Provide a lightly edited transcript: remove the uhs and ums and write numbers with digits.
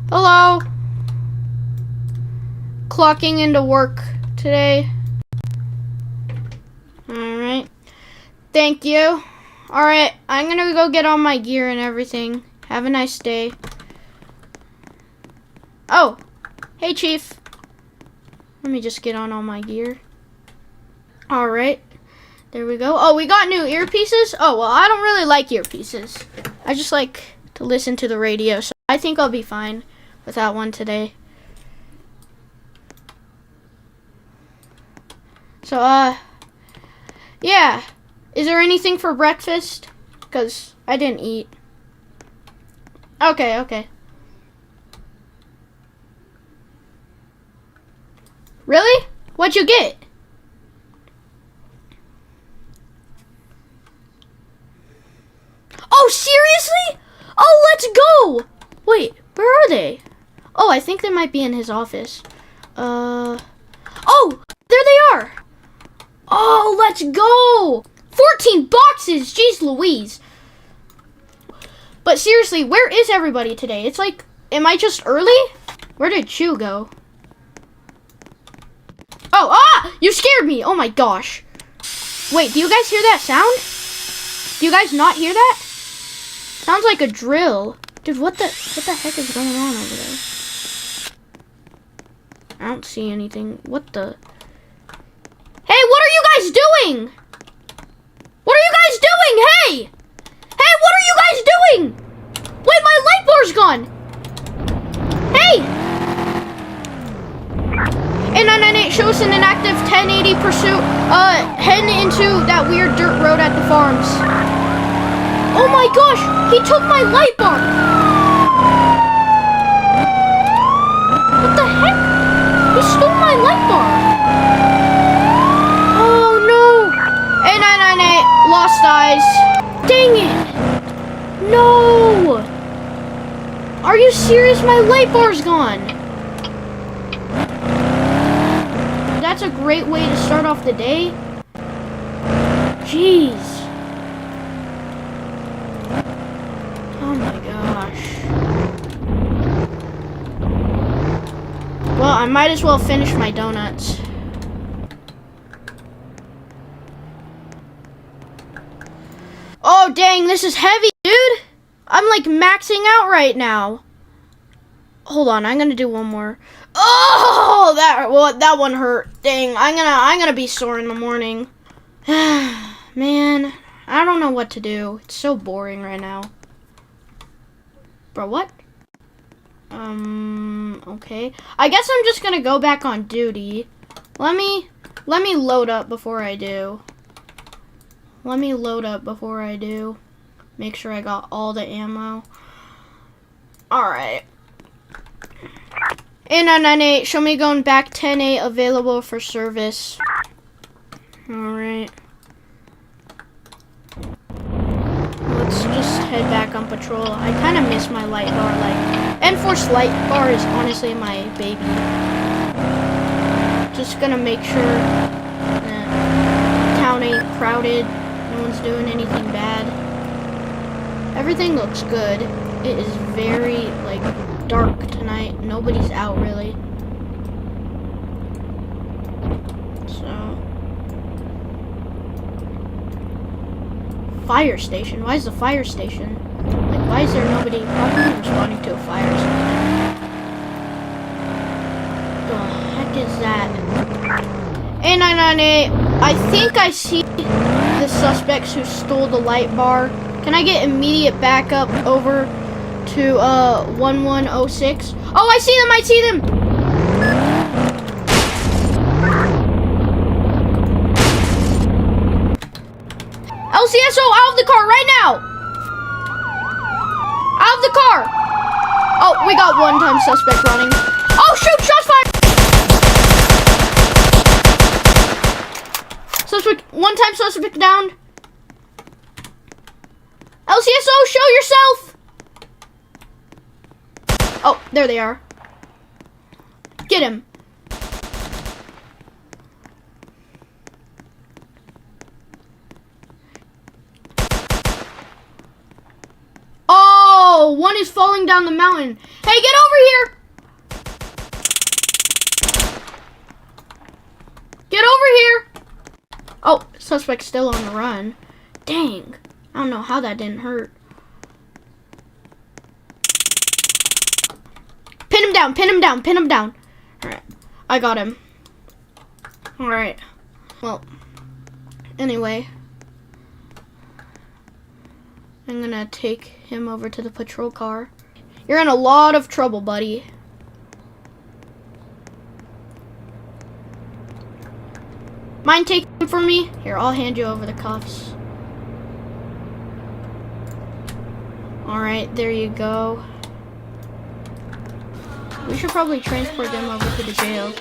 Hello. Clocking into work today. Alright. Thank you. Alright, I'm gonna go get all my gear and everything. Have a nice day. Oh, hey Chief. Let me just get on all my gear. Alright, there we go. Oh, we got new earpieces? Oh, well, I don't really like earpieces. I just like to listen to the radio, so I think I'll be fine without one today. So, yeah. Is there anything for breakfast? Because I didn't eat. Okay. Really? What'd you get? Oh, seriously? Oh, let's go! Wait, where are they? Oh, I think they might be in his office. Oh, there they are! Oh, let's go! 14 boxes! Jeez Louise. But seriously, where is everybody today? It's like, am I just early? Where did Chew go? Oh, you scared me! Oh my gosh. Wait, do you guys hear that sound? Do you guys not hear that? Sounds like a drill. Dude, what the heck is going on over there? I don't see anything. What the? Hey, what are you guys doing? What are you guys doing? Hey! Hey, what are you guys doing? Wait, my light bar's gone. Hey! And shows an inactive 1080 pursuit, heading into that weird dirt road at the farms. Oh my gosh, he took my light bar. What the heck? He stole my light bar. Oh no. A998, lost eyes. Dang it. No. Are you serious? My light bar's gone. That's a great way to start off the day. Jeez. Oh my gosh. Well, I might as well finish my donuts. Oh dang, this is heavy, dude. I'm like maxing out right now. Hold on, I'm gonna do one more. Oh, that one hurt. Dang, I'm gonna be sore in the morning. Man, I don't know what to do. It's so boring right now. Bro, what? Okay. I guess I'm just gonna go back on duty. Let me load up before I do. Make sure I got all the ammo. Alright. A998, show me going back 10-8 available for service. Alright. Let's just head back on patrol. I kind of miss my light bar. Like, Enforced light bar is honestly my baby. Just gonna make sure that town ain't crowded. No one's doing anything bad. Everything looks good. It is very, like, dark tonight. Nobody's out, really. So. Fire station? Why is the fire station? Like, why is there nobody probably responding to a fire station? The heck is that? A998, I think I see the suspects who stole the light bar. Can I get immediate backup over to 1106? Oh, I see them! LCSO, out of the car right now! Out of the car! Oh, we got one-time suspect running. Oh, shoot! Shots fired! Suspect, one-time suspect down. LCSO, show yourself! Oh, there they are. Get him. Oh, one is falling falling down the mountain. Hey, get over here! Get over here! Oh, suspect's still on the run. Dang. I don't know how that didn't hurt. Pin him down, pin him down, pin him down. Alright, I got him. Alright. Well, anyway. I'm gonna take him over to the patrol car. You're in a lot of trouble, buddy. Mind taking him for me? Here, I'll hand you over the cuffs. Alright, there you go. We should probably transport them over to the jail.